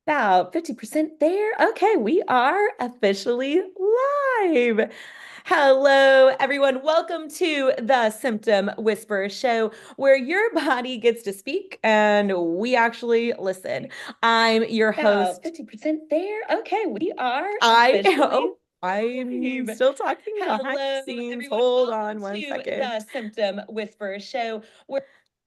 About 50% there. Okay, we are officially live. Hello, everyone. Welcome to the Symptom Whisperer Show, where your body gets to speak and we actually listen. I'm your host. 50% there. Okay, we are officially I'm still talking behind the Hello, scenes. everyone. Hold Welcome on one to second. the Symptom Whisperer Show.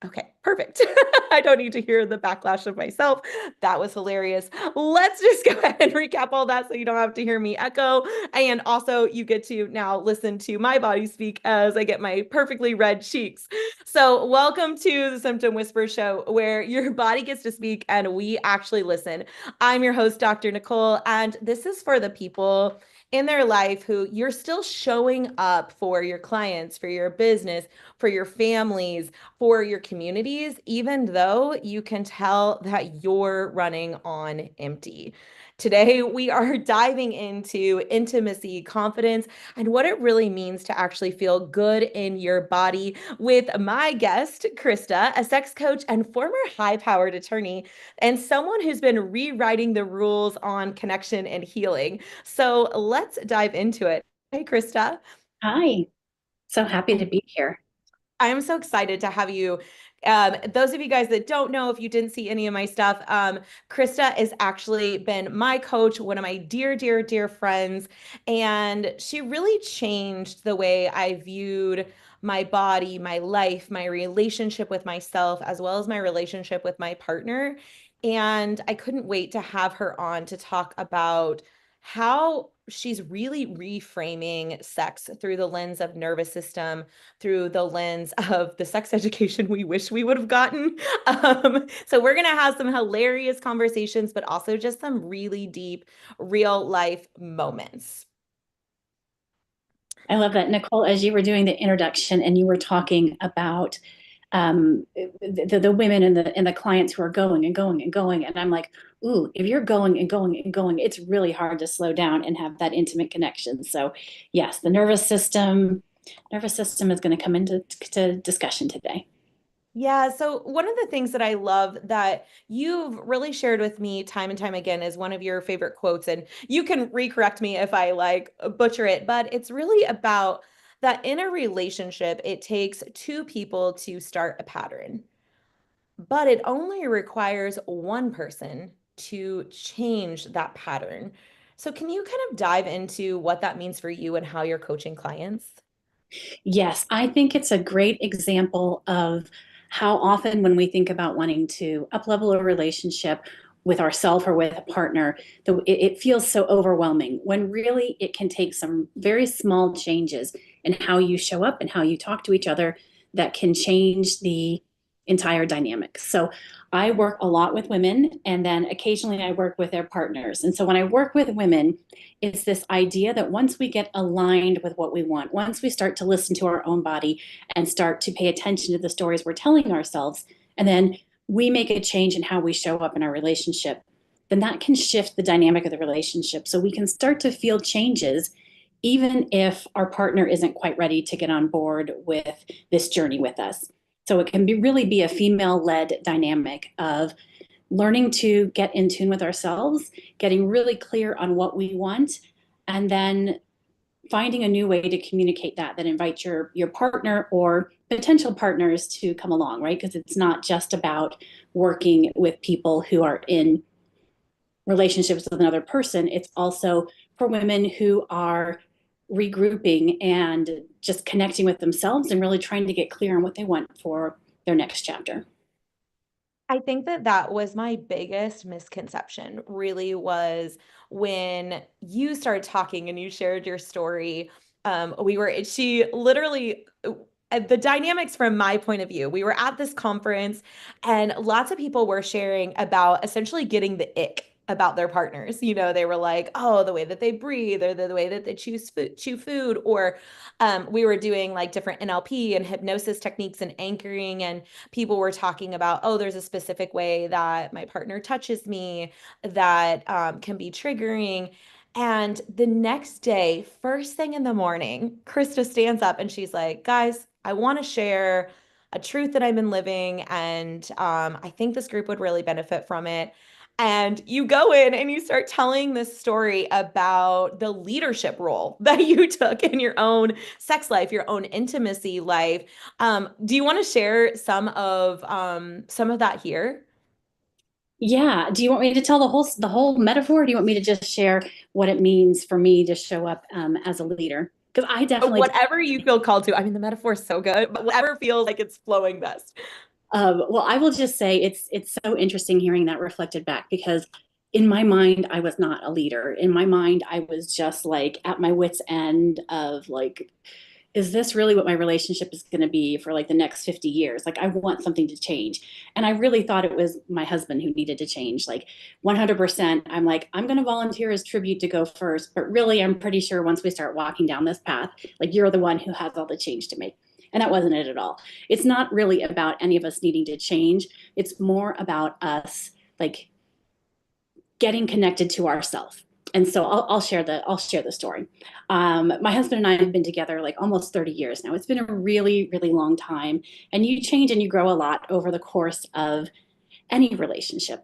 Okay, perfect. I don't need to hear the backlash of myself. That was hilarious. Let's just go ahead and recap all that so you don't have to hear me echo. And also, you get to now listen to my body speak as I get my perfectly red cheeks. So, welcome to the Symptom Whisper Show, where your body gets to speak and we actually listen. I'm your host, Dr. Nicole, and this is for the people in their life who you're still showing up for your clients, for your business, for your families, for your communities, even though you can tell that you're running on empty. Today, we are diving into intimacy, confidence, and what it really means to actually feel good in your body with my guest, Krista, a sex coach and former high powered attorney, and someone who's been rewriting the rules on connection and healing. So let's dive into it. Hey, Krista. Hi, so happy to be here. I'm so excited to have you. Those of you guys that don't know, if you didn't see any of my stuff, Krista has actually been my coach, one of my dear, dear, dear friends, and she really changed the way I viewed my body, my life, my relationship with myself, as well as my relationship with my partner. And I couldn't wait to have her on to talk about how she's really reframing sex through the lens of nervous system, through the lens of the sex education we wish we would have gotten. So we're going to have some hilarious conversations, but also just some really deep, real life moments. I love that, Nicole, as you were doing the introduction and you were talking about the women and the clients who are going and going and going. And I'm like, ooh, if you're going and going and going, it's really hard to slow down and have that intimate connection. So yes, the nervous system is going to come into discussion today. Yeah, so one of the things that I love that you've really shared with me time and time again is one of your favorite quotes, and you can recorrect me if I like butcher it, but it's really about that in a relationship, it takes two people to start a pattern, but it only requires one person to change that pattern. So can you kind of dive into what that means for you and how you're coaching clients? Yes, I think it's a great example of how often when we think about wanting to uplevel a relationship with ourselves or with a partner, it feels so overwhelming when really it can take some very small changes in how you show up and how you talk to each other that can change the entire dynamic. So I work a lot with women, and then occasionally I work with their partners. And so when I work with women, it's this idea that once we get aligned with what we want, once we start to listen to our own body and start to pay attention to the stories we're telling ourselves, and then we make a change in how we show up in our relationship, then that can shift the dynamic of the relationship. So we can start to feel changes, even if our partner isn't quite ready to get on board with this journey with us. So it can really be a female led dynamic of learning to get in tune with ourselves, getting really clear on what we want, and then finding a new way to communicate that invites your partner or potential partners to come along, right? Because it's not just about working with people who are in relationships with another person. It's also for women who are regrouping and just connecting with themselves and really trying to get clear on what they want for their next chapter. I think that that was my biggest misconception, really was when you started talking and you shared your story. She literally, the dynamics from my point of view, we were at this conference and lots of people were sharing about essentially getting the ick about their partners. You know, they were like, oh, the way that they breathe or the way that they chew food, or we were doing like different NLP and hypnosis techniques and anchoring, and people were talking about, oh, there's a specific way that my partner touches me that can be triggering. And the next day, first thing in the morning, Krista stands up and she's like, guys, I want to share a truth that I've been living, and I think this group would really benefit from it. And you go in and you start telling this story about the leadership role that you took in your own sex life, your own intimacy life. Do you want to share some of that here? Yeah. Do you want me to tell the whole metaphor? Or do you want me to just share what it means for me to show up as a leader? Because I definitely Whatever you feel called to. I mean, the metaphor is so good, but whatever feels like it's flowing best. Well, I will just say it's so interesting hearing that reflected back because in my mind, I was not a leader. In my mind, I was just like at my wits' end of like, is this really what my relationship is going to be for like the next 50 years? Like, I want something to change. And I really thought it was my husband who needed to change. Like, 100%, I'm like, I'm going to volunteer as tribute to go first. But really, I'm pretty sure once we start walking down this path, like, you're the one who has all the change to make. And that wasn't it at all. It's not really about any of us needing to change. It's more about us like getting connected to ourselves. And so I'll share the story. My husband and I have been together like almost 30 years now. It's been a really, really long time. And you change and you grow a lot over the course of any relationship.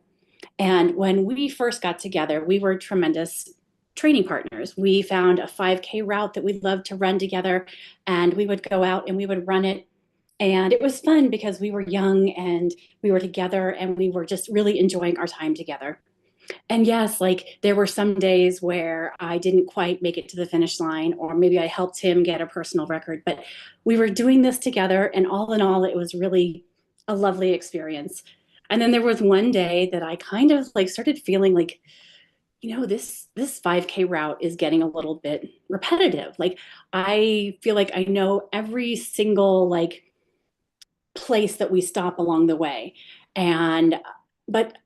And when we first got together, we were tremendous training partners. We found a 5K route that we loved to run together, and we would go out and we would run it. And it was fun because we were young and we were together and we were just really enjoying our time together. And yes, like there were some days where I didn't quite make it to the finish line, or maybe I helped him get a personal record, but we were doing this together. And all in all, it was really a lovely experience. And then there was one day that I kind of like started feeling like, this 5K route is getting a little bit repetitive. Like I feel like I know every single like place that we stop along the way. And but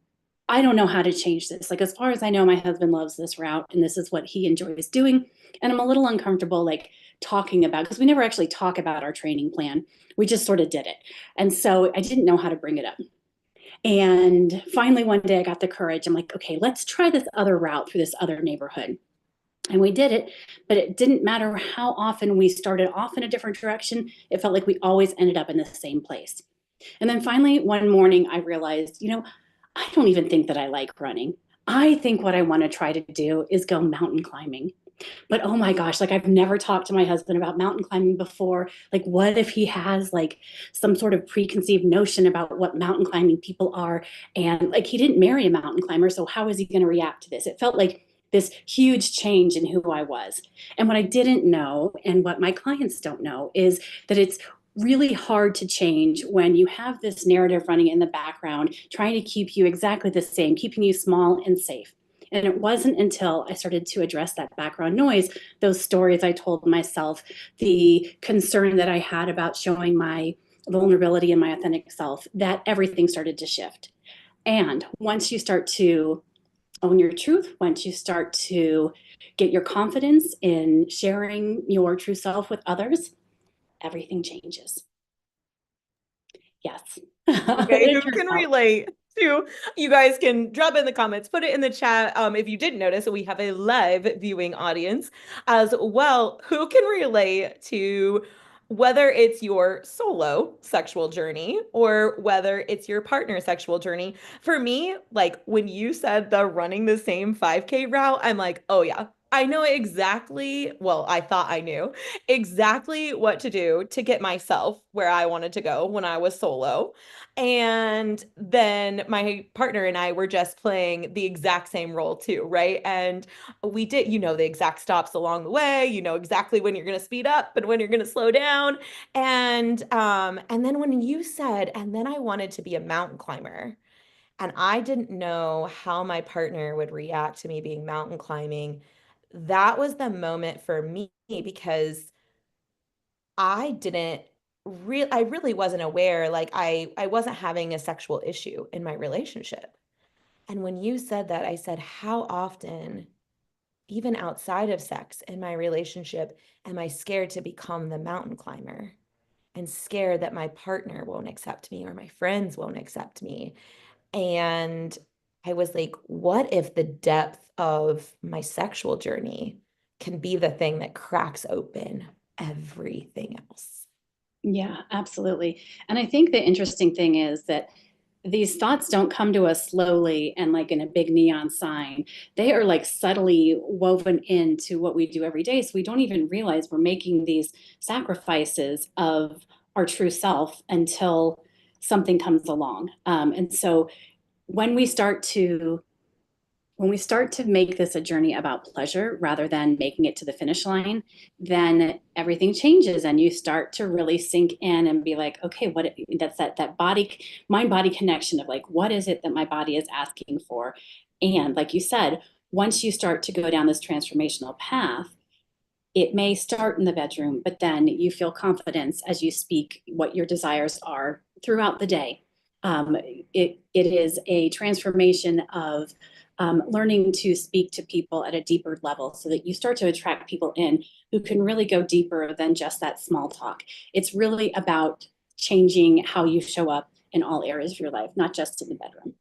I don't know how to change this. Like, as far as I know, my husband loves this route and this is what he enjoys doing. And I'm a little uncomfortable, like, talking about because we never actually talk about our training plan. We just sort of did it. And so I didn't know how to bring it up. And finally, one day I got the courage. I'm like, okay, let's try this other route through this other neighborhood. And we did it, but it didn't matter how often we started off in a different direction. It felt like we always ended up in the same place. And then finally, one morning, I realized, I don't even think that I like running. I think what I want to try to do is go mountain climbing. But oh my gosh, like I've never talked to my husband about mountain climbing before. Like, what if he has like some sort of preconceived notion about what mountain climbing people are? And like, he didn't marry a mountain climber. So, how is he going to react to this? It felt like this huge change in who I was. And what I didn't know, and what my clients don't know, is that it's really hard to change when you have this narrative running in the background, trying to keep you exactly the same, keeping you small and safe. And it wasn't until I started to address that background noise, those stories I told myself, the concern that I had about showing my vulnerability and my authentic self, that everything started to shift. And once you start to own your truth, once you start to get your confidence in sharing your true self with others, everything changes. Yes. Okay, It who turns can out. relate to? You guys can drop in the comments, put it in the chat. If you didn't notice, we have a live viewing audience as well. Who can relate to whether it's your solo sexual journey or whether it's your partner sexual journey? For me, like when you said the running the same 5K route, I'm like, oh yeah. I know exactly, well, I thought I knew exactly what to do to get myself where I wanted to go when I was solo. And then my partner and I were just playing the exact same role too, right? And we did, the exact stops along the way, exactly when you're going to speed up and when you're going to slow down. And then when you said, and then I wanted to be a mountain climber, and I didn't know how my partner would react to me being mountain climbing, that was the moment for me because I didn't I really wasn't aware, like I wasn't having a sexual issue in my relationship. And when you said that, I said, how often, even outside of sex in my relationship, am I scared to become the mountain climber and scared that my partner won't accept me or my friends won't accept me? And I was like, what if the depth of my sexual journey can be the thing that cracks open everything else? Yeah, absolutely. And I think the interesting thing is that these thoughts don't come to us slowly and like in a big neon sign. They are like subtly woven into what we do every day. So we don't even realize we're making these sacrifices of our true self until something comes along. And so when we start to make this a journey about pleasure rather than making it to the finish line, then everything changes and you start to really sink in and be like, okay, that's that body mind body connection of like, what is it that my body is asking for? And like you said, once you start to go down this transformational path, it may start in the bedroom, but then you feel confidence as you speak what your desires are throughout the day. It is a transformation of learning to speak to people at a deeper level so that you start to attract people in who can really go deeper than just that small talk. It's really about changing how you show up in all areas of your life, not just in the bedroom.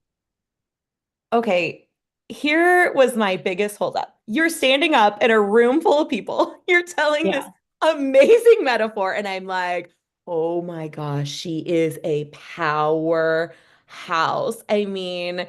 Okay, here was my biggest holdup. You're standing up in a room full of people. You're telling this Yeah. amazing metaphor, and I'm like, oh my gosh, she is a powerhouse. I mean,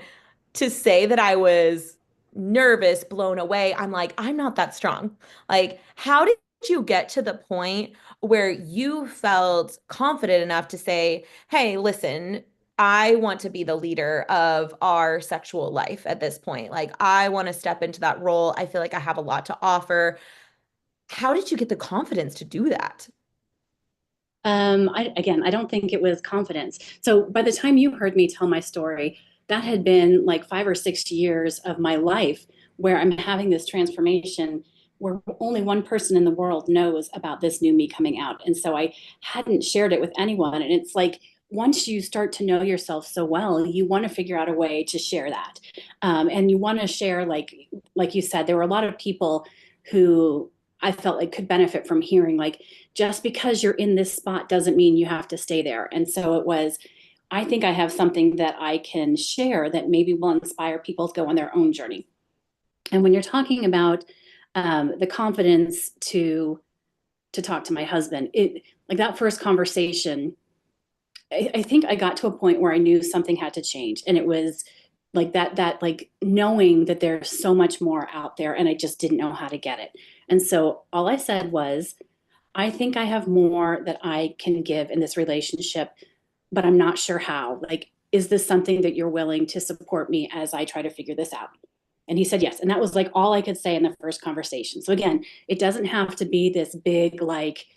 to say that I was nervous, blown away, I'm like, I'm not that strong. Like, how did you get to the point where you felt confident enough to say, hey, listen, I want to be the leader of our sexual life at this point. Like, I want to step into that role. I feel like I have a lot to offer. How did you get the confidence to do that? I don't think it was confidence. So by the time you heard me tell my story, that had been like 5 or 6 years of my life where I'm having this transformation where only one person in the world knows about this new me coming out. And so I hadn't shared it with anyone. And it's like, once you start to know yourself so well, you want to figure out a way to share that. And you want to share, like you said, there were a lot of people who I felt like could benefit from hearing, like, just because you're in this spot doesn't mean you have to stay there. And so it was, I think I have something that I can share that maybe will inspire people to go on their own journey. And when you're talking about the confidence to talk to my husband, it like that first conversation, I think I got to a point where I knew something had to change, and it was like that like knowing that there's so much more out there, and I just didn't know how to get it. And so all I said was, I think I have more that I can give in this relationship, but I'm not sure how. Like, is this something that you're willing to support me as I try to figure this out? And he said yes. And that was like all I could say in the first conversation. So again, it doesn't have to be this big like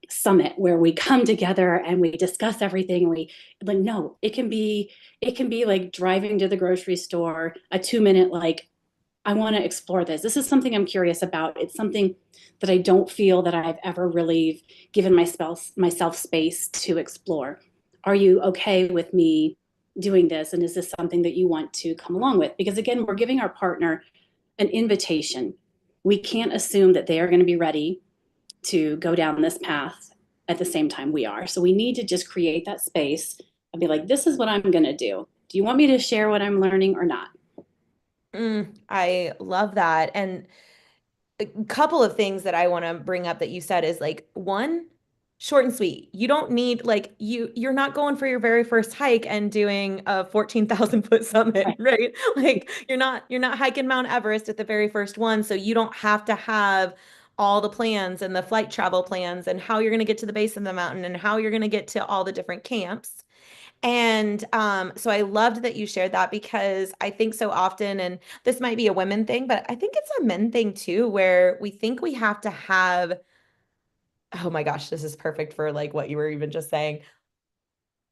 summit where we come together and we discuss everything. We like no, it can be like driving to the grocery store, a 2 minute like, I want to explore this. This is something I'm curious about. It's something that I don't feel that I've ever really given myself space to explore. Are you okay with me doing this? And is this something that you want to come along with? Because again, we're giving our partner an invitation. We can't assume that they are going to be ready to go down this path at the same time we are. So we need to just create that space and be like, this is what I'm going to do. Do you want me to share what I'm learning or not? I love that. And a couple of things that I want to bring up that you said is like one, short and sweet. You don't need like you're not going for your very first hike and doing a 14,000-foot summit, Right. right? Like you're not hiking Mount Everest at the very first one, so you don't have to have all the plans and the flight travel plans and how you're going to get to the base of the mountain and how you're going to get to all the different camps. And so I loved that you shared that because I think so often, and this might be a women thing, but I think it's a men thing too, where we think we have to have, oh my gosh, this is perfect for like what you were even just saying.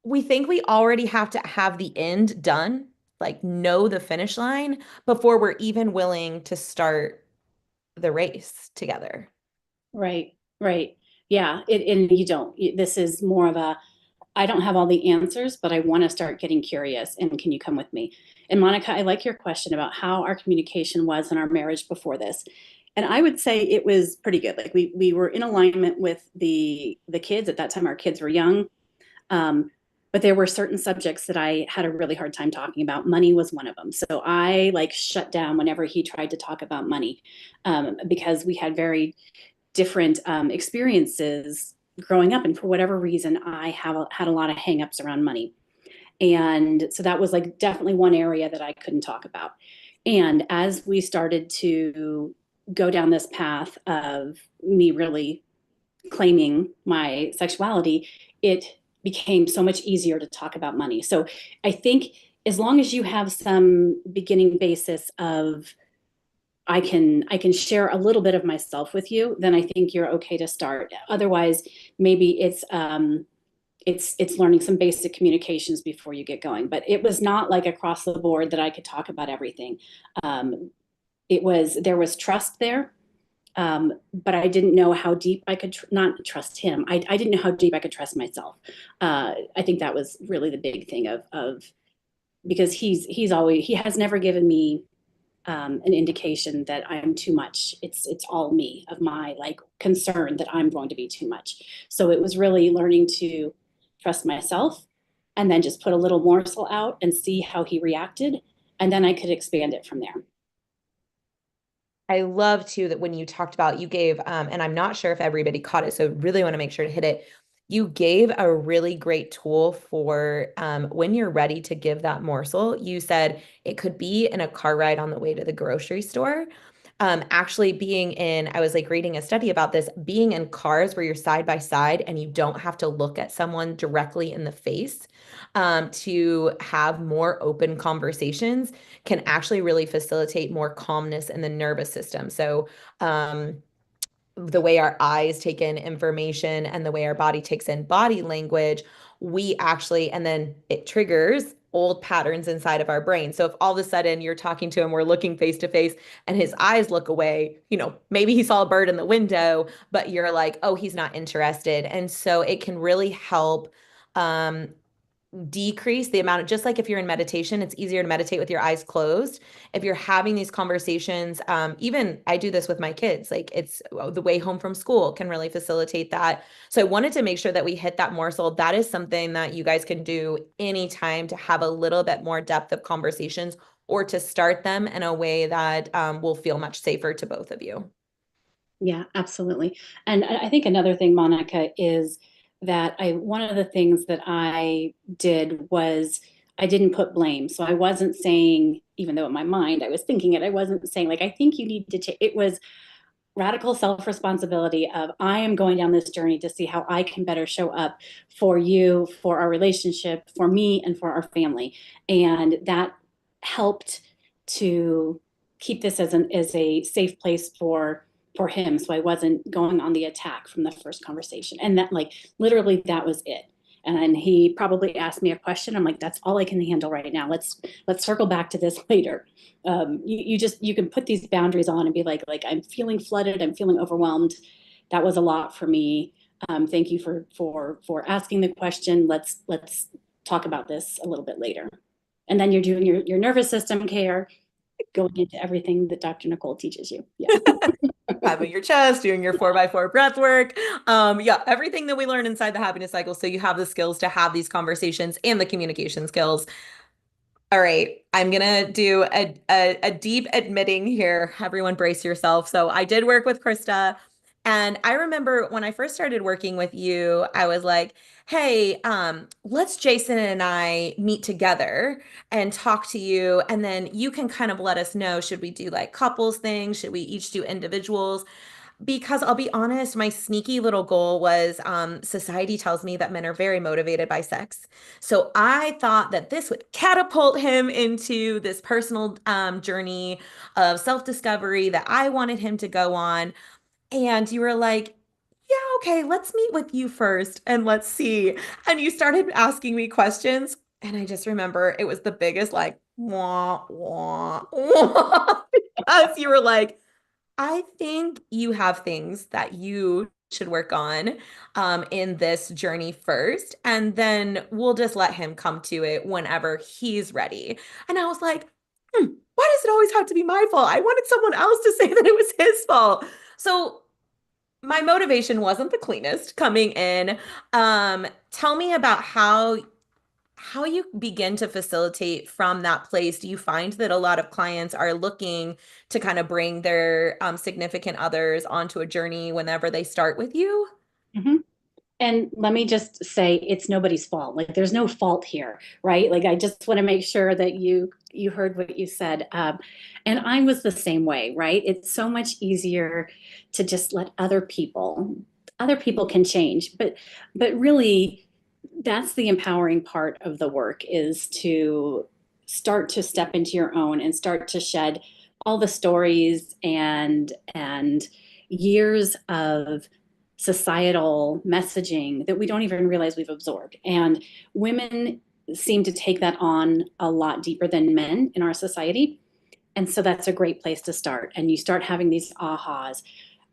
We think we already have to have the end done, like know the finish line before we're even willing to start the race together. Right, right. Yeah, and you don't. This is more of a, I don't have all the answers, but I want to start getting curious. And can you come with me? And Monica, I like your question about how our communication was in our marriage before this. And I would say it was pretty good. Like we were in alignment with the kids at that time. Our kids were young, but there were certain subjects that I had a really hard time talking about. Money was one of them. So I like shut down whenever he tried to talk about money, because we had very different experiences growing up, and for whatever reason, I had a lot of hangups around money. And so that was like definitely one area that I couldn't talk about. And as we started to go down this path of me really claiming my sexuality, it became so much easier to talk about money. So I think as long as you have some beginning basis of I can share a little bit of myself with you, then I think you're okay to start. Otherwise, maybe it's learning some basic communications before you get going. But it was not like across the board that I could talk about everything. There was trust there, but I didn't know how deep I could not trust him. I didn't know how deep I could trust myself. I think that was really the big thing of because he has never given me an indication that I'm too much. It's all me of my like concern that I'm going to be too much. So it was really learning to trust myself and then just put a little morsel out and see how he reacted. And then I could expand it from there. I love too that when you talked about you gave and I'm not sure if everybody caught it, so really want to make sure to hit it. You gave a really great tool for when you're ready to give that morsel. You said it could be in a car ride on the way to the grocery store. Actually being in, I was like reading a study about this, being in cars where you're side by side and you don't have to look at someone directly in the face to have more open conversations can actually really facilitate more calmness in the nervous system. So, the way our eyes take in information and the way our body takes in body language, we actually, and then it triggers old patterns inside of our brain. So if all of a sudden you're talking to him, we're looking face to face and his eyes look away, maybe he saw a bird in the window, but you're like, oh, he's not interested. And so it can really help um, decrease the amount of, just like if you're in meditation, it's easier to meditate with your eyes closed. If you're having these conversations, even I do this with my kids, like it's the way home from school can really facilitate that. So I wanted to make sure that we hit that morsel. That is something that you guys can do anytime to have a little bit more depth of conversations or to start them in a way that will feel much safer to both of you. Yeah, absolutely. And I think another thing, Monica, is that one of the things that I did was I didn't put blame. So I wasn't saying, even though in my mind I was thinking it, I wasn't saying like, I think you need to take, it was radical self-responsibility of I am going down this journey to see how I can better show up for you, for our relationship, for me, and for our family. And that helped to keep this as a safe place for him. So I wasn't going on the attack from the first conversation. And that like literally that was it. And then he probably asked me a question. I'm like, that's all I can handle right now. Let's circle back to this later. You can put these boundaries on and be like I'm feeling flooded, I'm feeling overwhelmed. That was a lot for me. Thank you for asking the question. Let's talk about this a little bit later. And then you're doing your nervous system care, going into everything that Dr. Nicole teaches you. Yeah. Having your chest, doing your 4x4 breath work. Yeah, everything that we learn inside the happiness cycle. So you have the skills to have these conversations and the communication skills. All right, I'm gonna do a deep admitting here. Everyone brace yourself. So I did work with Krista, and I remember when I first started working with you, I was like, hey, let's Jason and I meet together and talk to you, and then you can kind of let us know, should we do like couples things? Should we each do individuals? Because I'll be honest, my sneaky little goal was society tells me that men are very motivated by sex. So I thought that this would catapult him into this personal journey of self-discovery that I wanted him to go on. And you were like, yeah, okay, let's meet with you first and let's see. And you started asking me questions. And I just remember it was the biggest, like, wah, wah, wah, because you were like, I think you have things that you should work on in this journey first, and then we'll just let him come to it whenever he's ready. And I was like, why does it always have to be my fault? I wanted someone else to say that it was his fault. So my motivation wasn't the cleanest coming in. Tell me about how you begin to facilitate from that place. Do you find that a lot of clients are looking to kind of bring their significant others onto a journey whenever they start with you? Mm-hmm. And let me just say, it's nobody's fault. Like, there's no fault here, right? Like, I just want to make sure that you heard what you said. And I was the same way, right? It's so much easier to just let other people can change, but really, that's the empowering part of the work, is to start to step into your own and start to shed all the stories and years of societal messaging that we don't even realize we've absorbed. And women seem to take that on a lot deeper than men in our society. And so that's a great place to start. And you start having these ahas.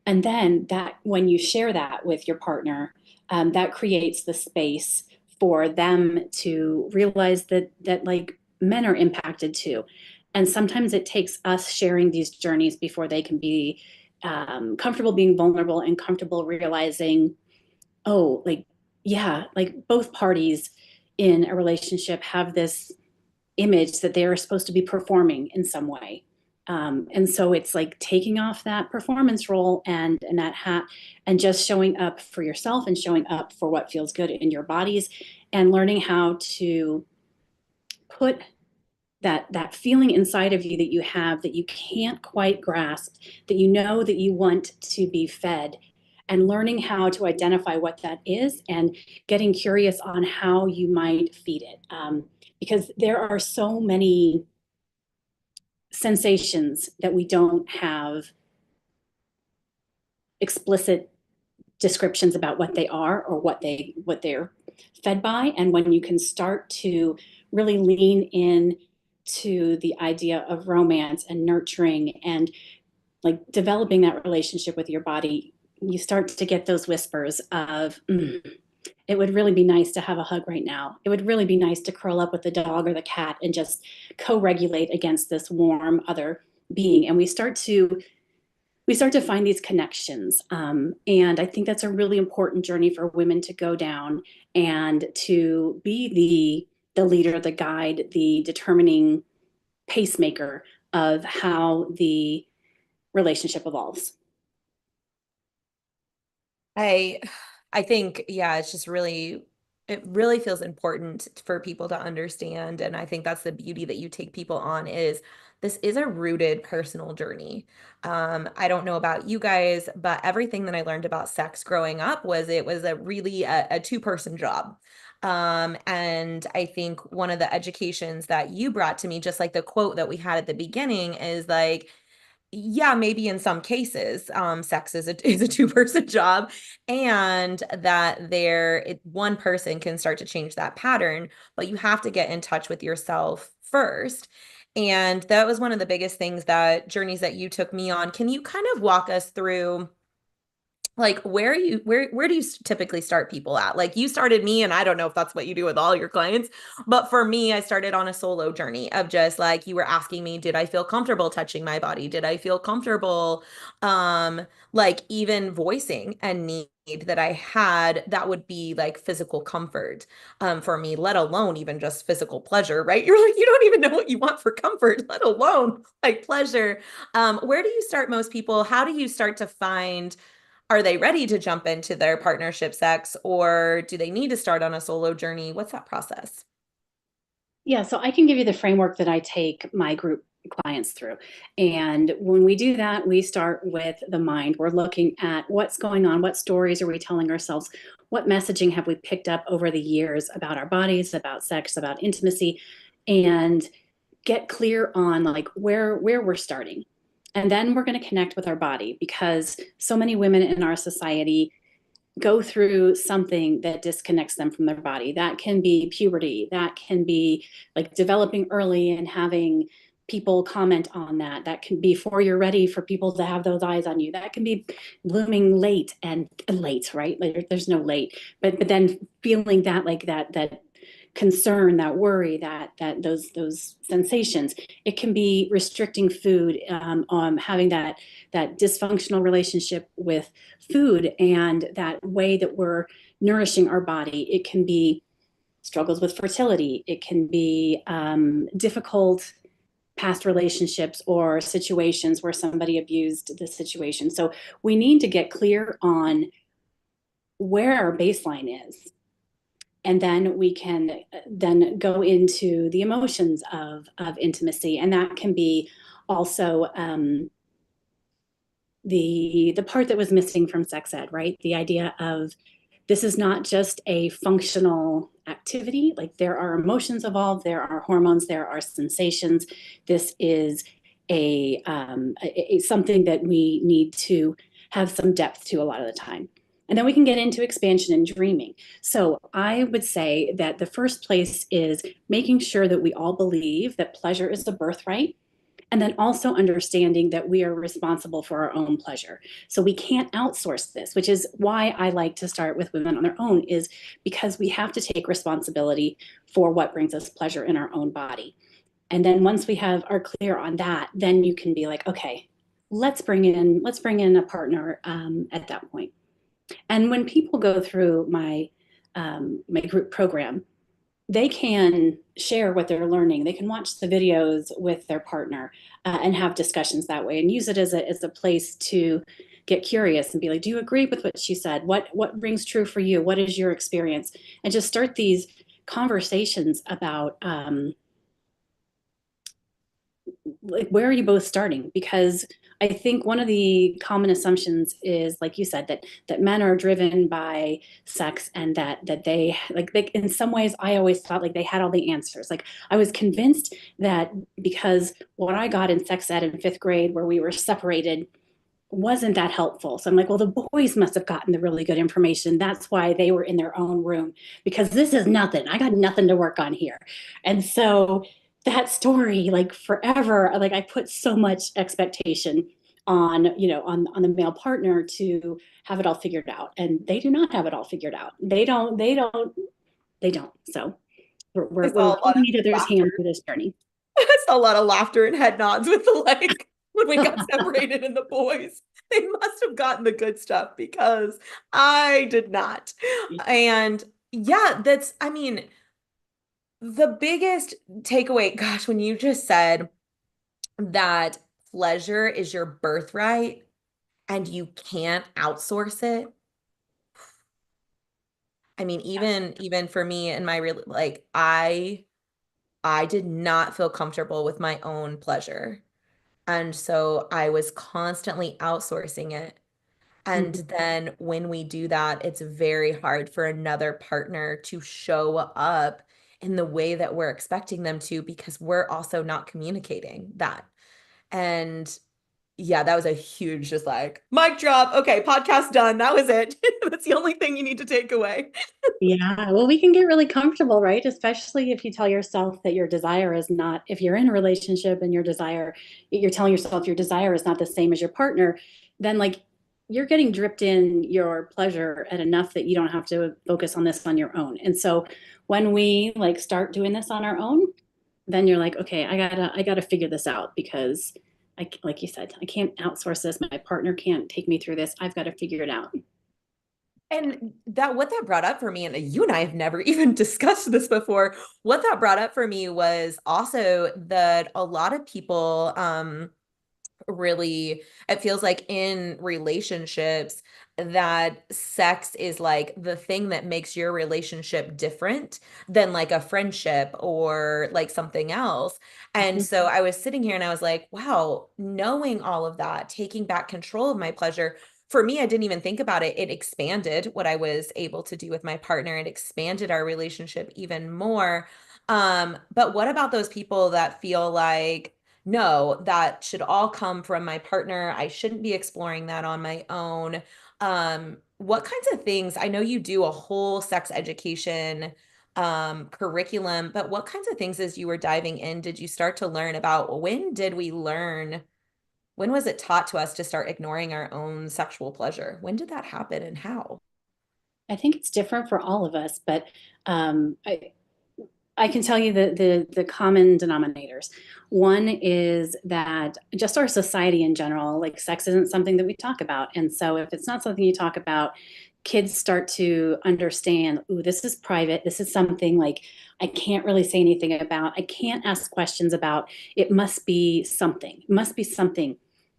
And then that, when you share that with your partner, that creates the space for them to realize that like men are impacted too. And sometimes it takes us sharing these journeys before they can be comfortable being vulnerable and comfortable realizing, oh, like, yeah, like both parties in a relationship have this image that they are supposed to be performing in some way. And so it's like taking off that performance role and that hat, and just showing up for yourself and showing up for what feels good in your bodies, and learning how to put that feeling inside of you that you have that you can't quite grasp, that you know that you want to be fed, and learning how to identify what that is and getting curious on how you might feed it. Because there are so many sensations that we don't have explicit descriptions about what they are or what they're fed by. And when you can start to really lean in to the idea of romance and nurturing and like developing that relationship with your body, you start to get those whispers of, it would really be nice to have a hug right now. It would really be nice to curl up with the dog or the cat and just co-regulate against this warm other being. And we start to find these connections. And I think that's a really important journey for women to go down, and to be the leader, the guide, the determining pacemaker of how the relationship evolves. I I think, yeah, it's just really, it really feels important for people to understand. And I think that's the beauty that you take people on, is this is a rooted personal journey. I don't know about you guys, but everything that I learned about sex growing up was, it was a really a two-person job. And I think one of the educations that you brought to me, just like the quote that we had at the beginning, is like, yeah, maybe in some cases, sex is a two-person job, and that one person can start to change that pattern, but you have to get in touch with yourself first. And that was one of the biggest things, that journeys that you took me on. Can you kind of walk us through, like, where do you typically start people at? Like, you started me, and I don't know if that's what you do with all your clients, but for me, I started on a solo journey of just like, you were asking me, did I feel comfortable touching my body? Did I feel comfortable like even voicing a need that I had that would be like physical comfort for me, let alone even just physical pleasure, right? You're like, you don't even know what you want for comfort, let alone like pleasure. Where do you start most people? How do you start to find, are they ready to jump into their partnership sex, or do they need to start on a solo journey? What's that process? Yeah, so I can give you the framework that I take my group clients through. And when we do that, we start with the mind. We're looking at what's going on, what stories are we telling ourselves, what messaging have we picked up over the years about our bodies, about sex, about intimacy, and get clear on like where we're starting. And then we're going to connect with our body, because so many women in our society go through something that disconnects them from their body. That can be puberty, that can be like developing early and having people comment on that. That can be before you're ready for people to have those eyes on you. That can be blooming late, and late, right? Like, there's no late, but then feeling that, like that concern, that worry, that those sensations. It can be restricting food, having that dysfunctional relationship with food and that way that we're nourishing our body. It can be struggles with fertility. It can be difficult past relationships or situations where somebody abused the situation. So we need to get clear on where our baseline is. And then we can then go into the emotions of intimacy. And that can be also the part that was missing from sex ed, right? The idea of this is not just a functional activity. Like there are emotions involved, there are hormones, there are sensations. This is a something that we need to have some depth to a lot of the time. And then we can get into expansion and dreaming. So I would say that the first place is making sure that we all believe that pleasure is a birthright, and then also understanding that we are responsible for our own pleasure. So we can't outsource this, which is why I like to start with women on their own, is because we have to take responsibility for what brings us pleasure in our own body. And then once we are clear on that, then you can be like, okay, let's bring in a partner at that point. And when people go through my group program, they can share what they're learning. They can watch the videos with their partner and have discussions that way, and use it as a place to get curious and be like, do you agree with what she said? What rings true for you? What is your experience? And just start these conversations about like, where are you both starting? Because I think one of the common assumptions is, like you said, that men are driven by sex, and that they in some ways, I always thought like they had all the answers. Like I was convinced that because what I got in sex ed in fifth grade, where we were separated, wasn't that helpful. So I'm like, well, the boys must have gotten the really good information. That's why they were in their own room, because this is nothing. I got nothing to work on here. And so that story, like forever, like I put so much expectation on, on the male partner to have it all figured out. And they do not have it all figured out. They don't. So we're saw a lot of holding each other's hand laughter. through this journey. I saw a lot of laughter and head nods with the like when we got separated and the boys. They must have gotten the good stuff because I did not. And yeah, I mean, the biggest takeaway, gosh, when you just said that pleasure is your birthright and you can't outsource it. I mean, even for me and my real, like I did not feel comfortable with my own pleasure. And so I was constantly outsourcing it. And Mhm. then when we do that, it's very hard for another partner to show up in the way that we're expecting them to, because we're also not communicating that. And yeah, that was a huge, just like, mic drop. Okay, podcast done. That was it. That's the only thing you need to take away. Yeah, well, we can get really comfortable, right? Especially if you tell yourself that your desire is not, if you're in a relationship and you're telling yourself your desire is not the same as your partner, then like you're getting dripped in your pleasure at enough that you don't have to focus on this on your own. And so when we like start doing this on our own, then you're like, okay, I gotta figure this out, because like you said, I can't outsource this. My partner can't take me through this. I've got to figure it out. And what that brought up for me, and you and I have never even discussed this before, what that brought up for me was also that a lot of people really, it feels like in relationships that sex is like the thing that makes your relationship different than like a friendship or like something else. And Mhm. so I was sitting here and I was like, wow, knowing all of that, taking back control of my pleasure. For me, I didn't even think about it. It expanded what I was able to do with my partner. It expanded our relationship even more. But what about those people that feel like, no, that should all come from my partner. I shouldn't be exploring that on my own. What kinds of things, I know you do a whole sex education curriculum, but what kinds of things as you were diving in did you start to learn about? When did we learn? When was it taught to us to start ignoring our own sexual pleasure? When did that happen and how? I think it's different for all of us, but I can tell you the common denominators. One is that just our society in general, like sex isn't something that we talk about. And so if it's not something you talk about, kids start to understand, ooh, this is private. This is something like I can't really say anything about. I can't ask questions about. It must be something. It must be something.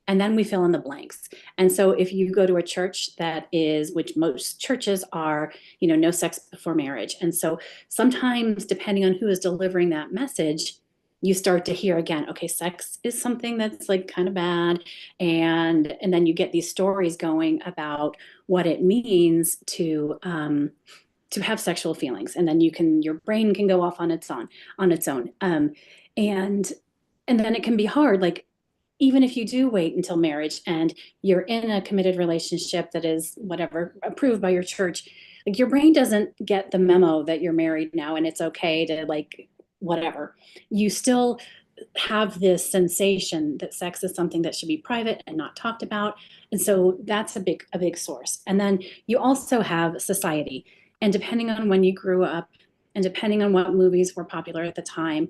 and then we fill in the blanks. And so if you go to a church that is, which most churches are, no sex before marriage. And so sometimes, depending on who is delivering that message, you start to hear again, okay, sex is something that's like kind of bad. And then you get these stories going about what it means to have sexual feelings. And then your brain can go off on its own. And then it can be hard. Like, even if you do wait until marriage and you're in a committed relationship that is whatever approved by your church, like your brain doesn't get the memo that you're married now and it's okay to like whatever. You still have this sensation that sex is something that should be private and not talked about. And so that's a big source. And then you also have society. And depending on when you grew up and depending on what movies were popular at the time,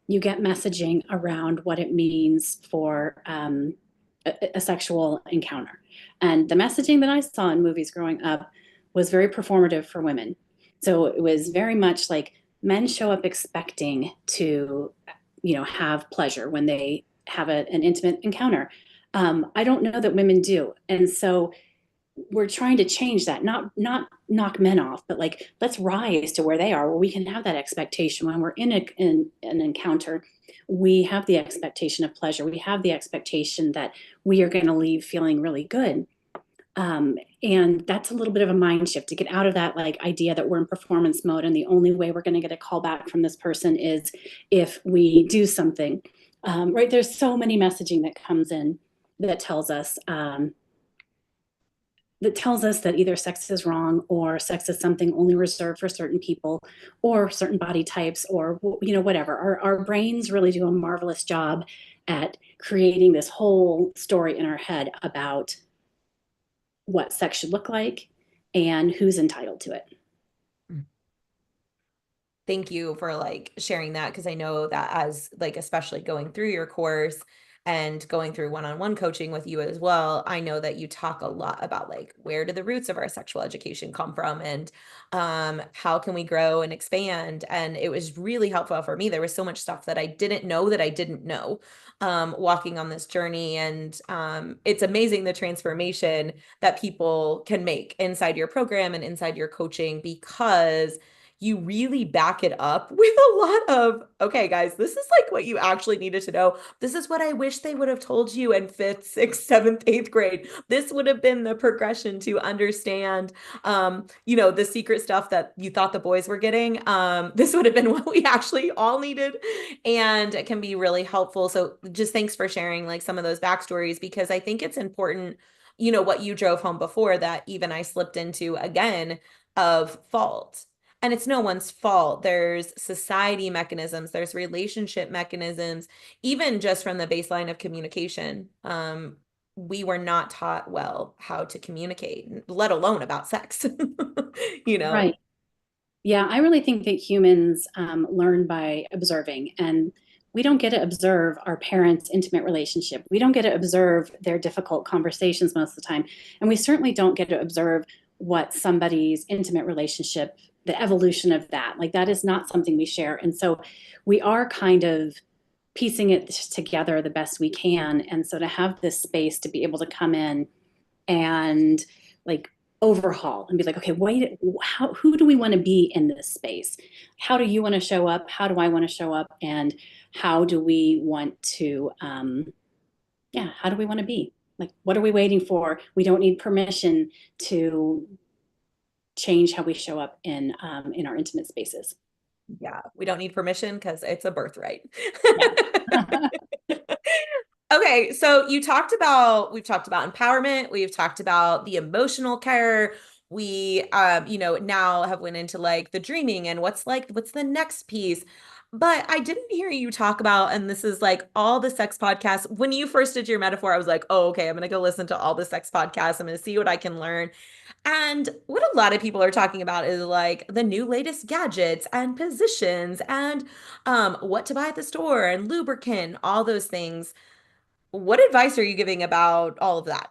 you get messaging around what it means for a sexual encounter. And the messaging that I saw in movies growing up was very performative for women. So it was very much like men show up expecting to, have pleasure when they have an intimate encounter. I don't know that women do. And so we're trying to change that, not knock men off, but like let's rise to where they are, where we can have that expectation when we're in an encounter. We have the expectation of pleasure. We have the expectation that we are going to leave feeling really good. And that's a little bit of a mind shift to get out of that like idea that we're in performance mode and the only way we're going to get a call back from this person is if we do something. Right? There's so many messaging that comes in that tells us that either sex is wrong or sex is something only reserved for certain people or certain body types or whatever. Our brains really do a marvelous job at creating this whole story in our head about what sex should look like and who's entitled to it. Thank you for like sharing that, because I know that as like especially going through your course and going through one-on-one coaching with you as well, I know that you talk a lot about like where do the roots of our sexual education come from and how can we grow and expand. And it was really helpful for me. There was so much stuff that I didn't know that I didn't know walking on this journey. And it's amazing the transformation that people can make inside your program and inside your coaching, because you really back it up with a lot of, okay, guys, this is like what you actually needed to know. This is what I wish they would have told you in fifth, sixth, seventh, eighth grade. This would have been the progression to understand, the secret stuff that you thought the boys were getting. This would have been what we actually all needed, and it can be really helpful. So just thanks for sharing like some of those backstories, because I think it's important, what you drove home before that even I slipped into again of fault. And it's no one's fault. There's society mechanisms, there's relationship mechanisms, even just from the baseline of communication. We were not taught well how to communicate, let alone about sex, Right. Yeah, I really think that humans learn by observing, and we don't get to observe our parents' intimate relationship. We don't get to observe their difficult conversations most of the time. And we certainly don't get to observe what somebody's intimate relationship, the evolution of that, like that is not something we share. And so we are kind of piecing it together the best we can. And so to have this space to be able to come in and like overhaul and be like, okay, wait, who do we want to be in this space? How do you want to show up? How do I want to show up? And how do we want to, how do we want to be? Like, what are we waiting for? We don't need permission to change how we show up in our intimate spaces. Yeah, we don't need permission because it's a birthright. Yeah. Okay, so we've talked about empowerment, we've talked about the emotional care. We now have went into like the dreaming and what's the next piece. But I didn't hear you talk about, and this is like all the sex podcasts. When you first did your metaphor, I was like, oh, okay, I'm gonna go listen to all the sex podcasts. I'm gonna see what I can learn. And what a lot of people are talking about is like the new latest gadgets and positions and what to buy at the store and lubricant, all those things. What advice are you giving about all of that?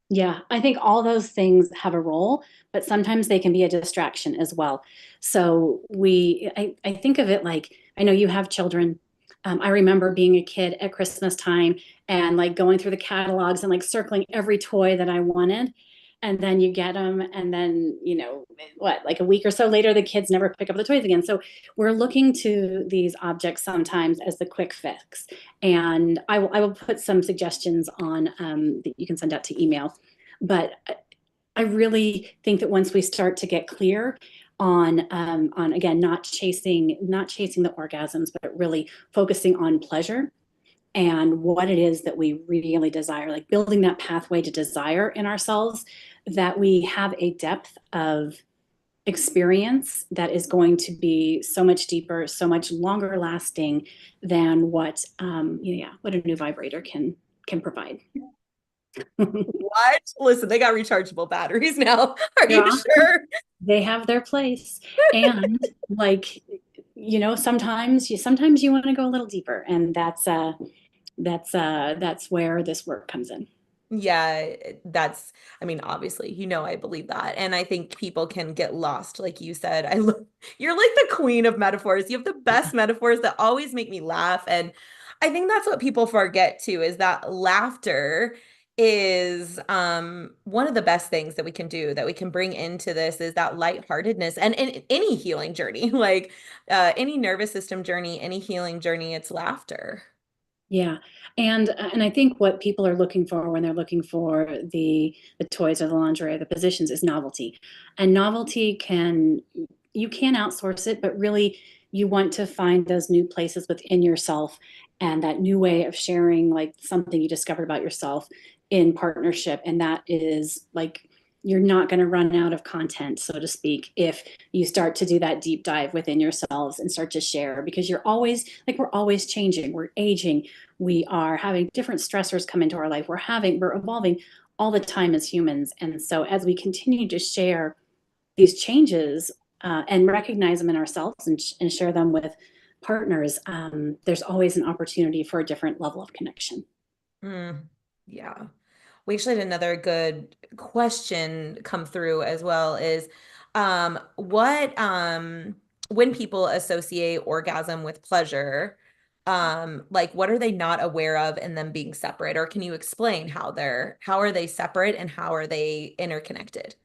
Yeah, I think all those things have a role, but sometimes they can be a distraction as well. So I think of it like, I know you have children. I remember being a kid at Christmas time and like going through the catalogs and like circling every toy that I wanted. And then you get them, and then, what, like a week or so later, the kids never pick up the toys again. So we're looking to these objects sometimes as the quick fix. And I will put some suggestions on that you can send out to email. But I really think that once we start to get clear on again, not chasing the orgasms, but really focusing on pleasure and what it is that we really desire, like building that pathway to desire in ourselves, that we have a depth of experience that is going to be so much deeper, so much longer lasting than what a new vibrator can provide. What? Listen, they got rechargeable batteries now. Are you Yeah, sure? they have their place. And like, sometimes you want to go a little deeper, and that's where this work comes in. Yeah, I mean, obviously, I believe that. And I think people can get lost, like you said. You're like the queen of metaphors. You have the best metaphors that always make me laugh. And I think that's what people forget too, is that laughter is one of the best things that we can do, that we can bring into this, is that lightheartedness. And in any healing journey, like any nervous system journey, any healing journey, it's laughter. Yeah. And I think what people are looking for when they're looking for the toys or the lingerie or the positions is novelty. And novelty you can outsource it, but really you want to find those new places within yourself and that new way of sharing like something you discovered about yourself in partnership. And that is like, you're not going to run out of content, so to speak, if you start to do that deep dive within yourselves and start to share, because we're always changing, we're aging, we are having different stressors come into our life, we're evolving all the time as humans. And so as we continue to share these changes and recognize them in ourselves and share them with partners, there's always an opportunity for a different level of connection. Yeah. We actually had another good question come through as well, is what when people associate orgasm with pleasure, like what are they not aware of in them being separate? Or can you explain how are they separate and how are they interconnected?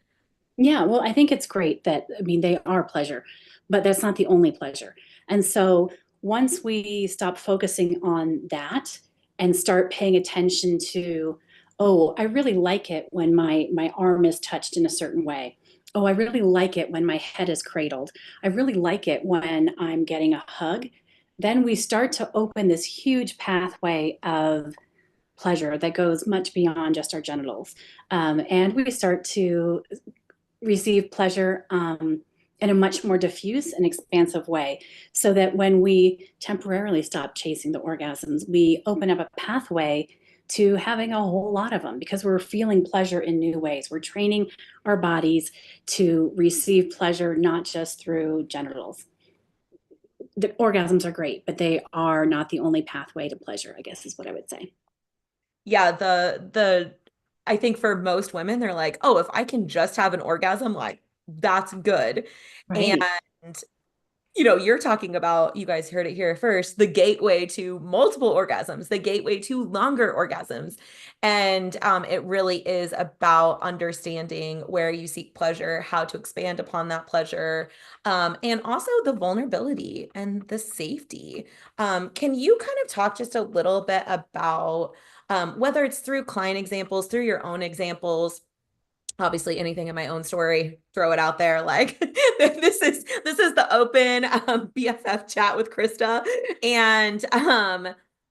Yeah, well, I think it's great that, I mean, they are pleasure, but that's not the only pleasure. And so once we stop focusing on that and start paying attention to, oh, I really like it when my arm is touched in a certain way. Oh, I really like it when my head is cradled. I really like it when I'm getting a hug. Then we start to open this huge pathway of pleasure that goes much beyond just our genitals. And we start to receive pleasure in a much more diffuse and expansive way, so that when we temporarily stop chasing the orgasms, we open up a pathway to having a whole lot of them, because we're feeling pleasure in new ways. We're training our bodies to receive pleasure not just through genitals. The orgasms are great, but they are not the only pathway to pleasure, I guess is what I would say. Yeah, the I think for most women, they're like, oh, if I can just have an orgasm, like that's good. And Right. you're talking about, you guys heard it here first, the gateway to multiple orgasms, the gateway to longer orgasms. And it really is about understanding where you seek pleasure, how to expand upon that pleasure, and also the vulnerability and the safety. Can you kind of talk just a little bit about whether it's through client examples, through your own examples, obviously anything in my own story, throw it out there. Like this is the open BFF chat with Krista. And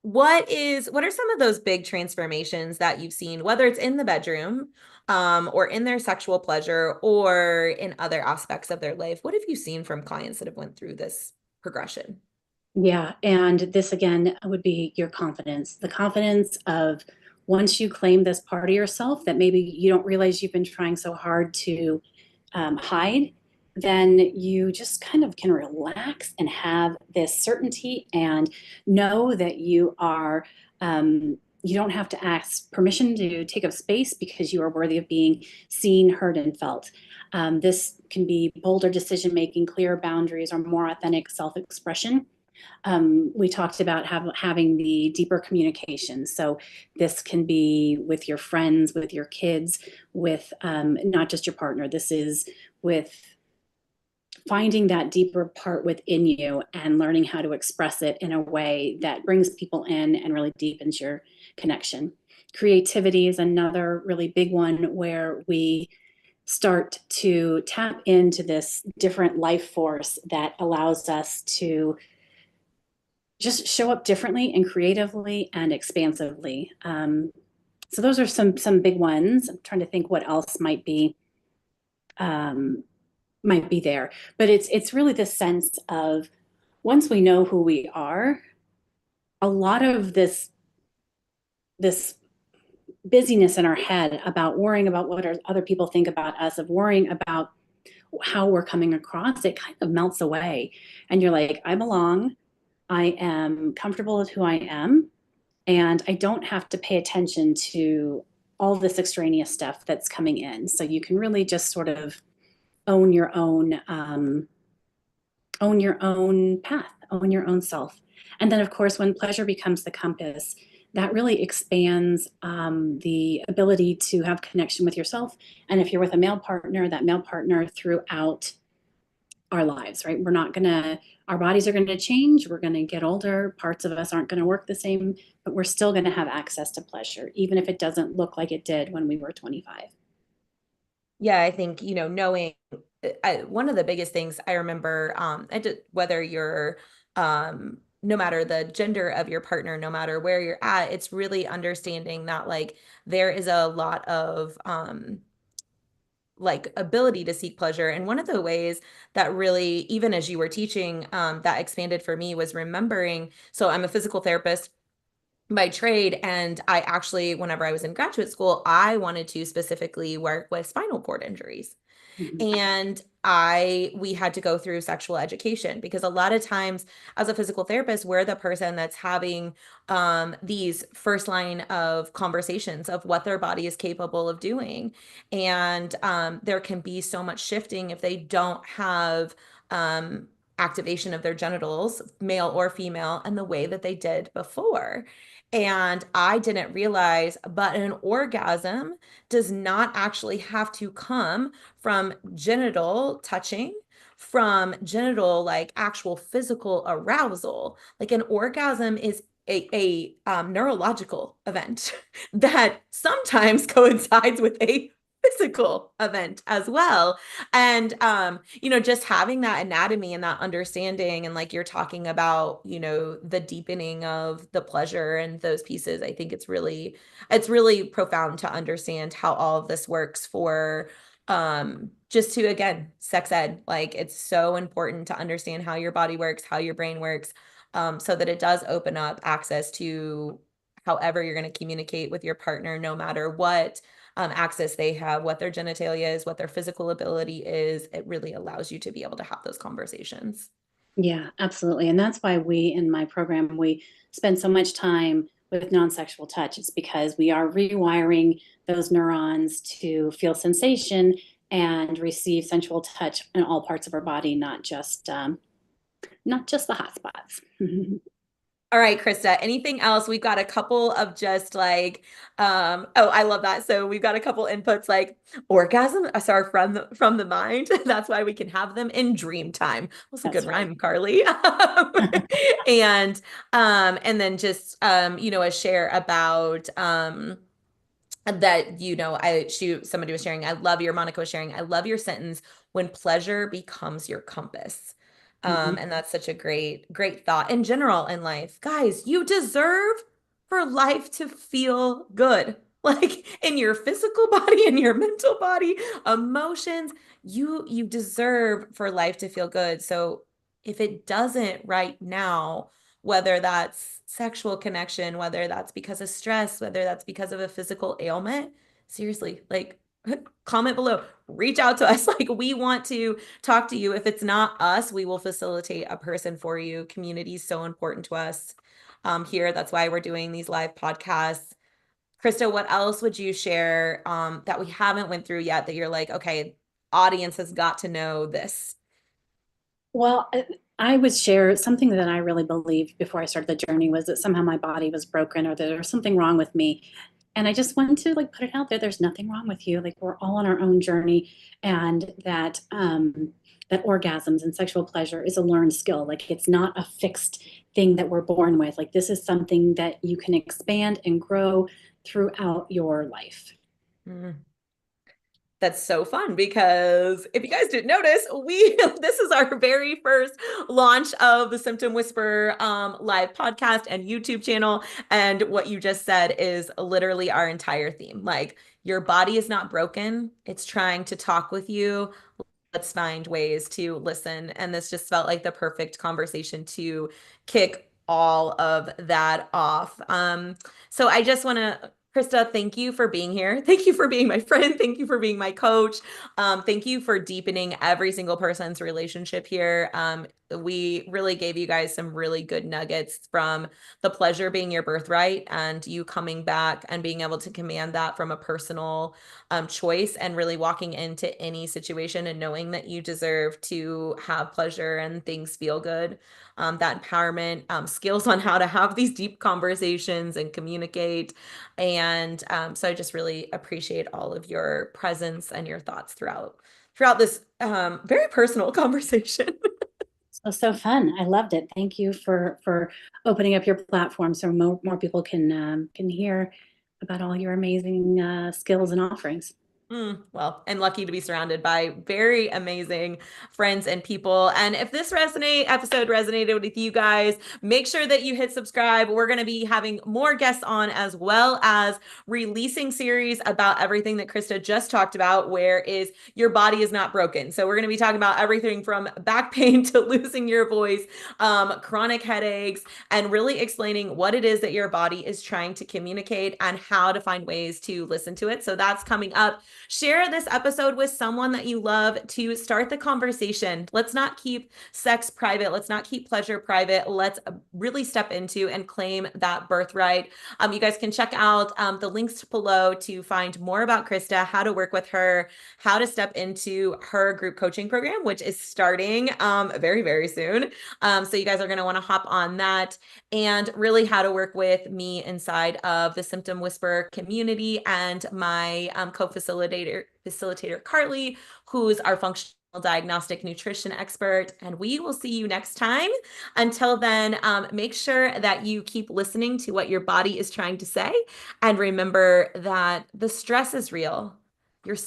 what are some of those big transformations that you've seen, whether it's in the bedroom or in their sexual pleasure or in other aspects of their life? What have you seen from clients that have went through this progression? Yeah, and this again would be your confidence. The confidence of, once you claim this part of yourself that maybe you don't realize you've been trying so hard to hide, then you just kind of can relax and have this certainty and know that you don't have to ask permission to take up space, because you are worthy of being seen, heard, and felt. This can be bolder decision making, clearer boundaries, or more authentic self expression. We talked about having the deeper communication. So this can be with your friends, with your kids, with not just your partner. This is with finding that deeper part within you and learning how to express it in a way that brings people in and really deepens your connection. Creativity is another really big one where we start to tap into this different life force that allows us to just show up differently and creatively and expansively. So those are some big ones. I'm trying to think what else um, might be there, but it's really the sense of once we know who we are, a lot of this busyness in our head about worrying about what other people think about us, of worrying about how we're coming across, it kind of melts away, and you're like, I belong. I am comfortable with who I am, and I don't have to pay attention to all this extraneous stuff that's coming in. So you can really just sort of own your own path, own your own self. And then, of course, when pleasure becomes the compass, that really expands the ability to have connection with yourself. And if you're with a male partner, that male partner throughout our lives, right? Our bodies are going to change. We're going to get older. Parts of us aren't going to work the same, but we're still going to have access to pleasure, even if it doesn't look like it did when we were 25. Yeah, I think, knowing one of the biggest things I remember, whether you're, no matter the gender of your partner, no matter where you're at, it's really understanding that like there is a lot of, like ability to seek pleasure. And one of the ways that really, even as you were teaching, that expanded for me was remembering. So I'm a physical therapist by trade. And I actually, whenever I was in graduate school, I wanted to specifically work with spinal cord injuries. Mhm. And we had to go through sexual education because a lot of times as a physical therapist, we're the person that's having these first line of conversations of what their body is capable of doing. And there can be so much shifting if they don't have activation of their genitals, male or female, and the way that they did before. And I didn't realize, but an orgasm does not actually have to come from genital touching, from genital, like actual physical arousal. Like an orgasm is a neurological event that sometimes coincides with a physical event as well. And just having that anatomy and that understanding, and like you're talking about, the deepening of the pleasure and those pieces, I think it's really profound to understand how all of this works for just to, again, sex ed. Like it's so important to understand how your body works, how your brain works, so that it does open up access to however you're going to communicate with your partner, no matter what access they have, what their genitalia is, what their physical ability is. It really allows you to be able to have those conversations. Yeah, absolutely. And that's why in my program, we spend so much time with non-sexual touch. It's because we are rewiring those neurons to feel sensation and receive sensual touch in all parts of our body, not just the hot spots. All right, Krista, anything else? We've got a couple of just like, oh, I love that. So we've got a couple inputs like orgasm, sorry, from the mind. That's why we can have them in dream time. That's a good That's right. rhyme, Carly. And then just a share about that somebody was sharing, Monica was sharing, I love your sentence, when pleasure becomes your compass. Mhm. And that's such a great thought in general in life. Guys, you deserve for life to feel good. Like in your physical body, in your mental body, emotions, you deserve for life to feel good. So if it doesn't right now, whether that's sexual connection, whether that's because of stress, whether that's because of a physical ailment, seriously, like comment below, reach out to us. Like we want to talk to you. If it's not us, we will facilitate a person for you. Community is so important to us here. That's why we're doing these live podcasts. Krista, what else would you share that we haven't went through yet that you're like, okay, audience has got to know this? Well, I would share something that I really believed before I started the journey was that somehow my body was broken or that there was something wrong with me. And I just wanted to like put it out there. There's nothing wrong with you. Like we're all on our own journey, and that orgasms and sexual pleasure is a learned skill. Like it's not a fixed thing that we're born with. Like this is something that you can expand and grow throughout your life. Mm. That's so fun because if you guys didn't notice, we this is our very first launch of the Symptom Whisperer live podcast and YouTube channel. And what you just said is literally our entire theme. Like your body is not broken. It's trying to talk with you. Let's find ways to listen. And this just felt like the perfect conversation to kick all of that off. So I just want to, Krista, thank you for being here. Thank you for being my friend. Thank you for being my coach. Thank you for deepening every single person's relationship here. We really gave you guys some really good nuggets from the pleasure being your birthright and you coming back and being able to command that from a personal choice and really walking into any situation and knowing that you deserve to have pleasure and things feel good. That empowerment, skills on how to have these deep conversations and communicate. And so I just really appreciate all of your presence and your thoughts throughout this very personal conversation. So fun. I loved it. Thank you for opening up your platform so more people can hear about all your amazing skills and offerings. Well, and lucky to be surrounded by very amazing friends and people. And if this episode resonated with you guys, make sure that you hit subscribe. We're going to be having more guests on as well as releasing series about everything that Krista just talked about, where is your body is not broken. So we're going to be talking about everything from back pain to losing your voice, chronic headaches, and really explaining what it is that your body is trying to communicate and how to find ways to listen to it. So that's coming up. Share this episode with someone that you love to start the conversation. Let's not keep sex private. Let's not keep pleasure private. Let's really step into and claim that birthright. You guys can check out the links below to find more about Krista, how to work with her, how to step into her group coaching program, which is starting very, very soon. So you guys are going to want to hop on that, and really how to work with me inside of the Symptom Whisperer community and my co-facilitator Carly, who's our functional diagnostic nutrition expert. And we will see you next time. Until then, make sure that you keep listening to what your body is trying to say. And remember that the stress is real. Your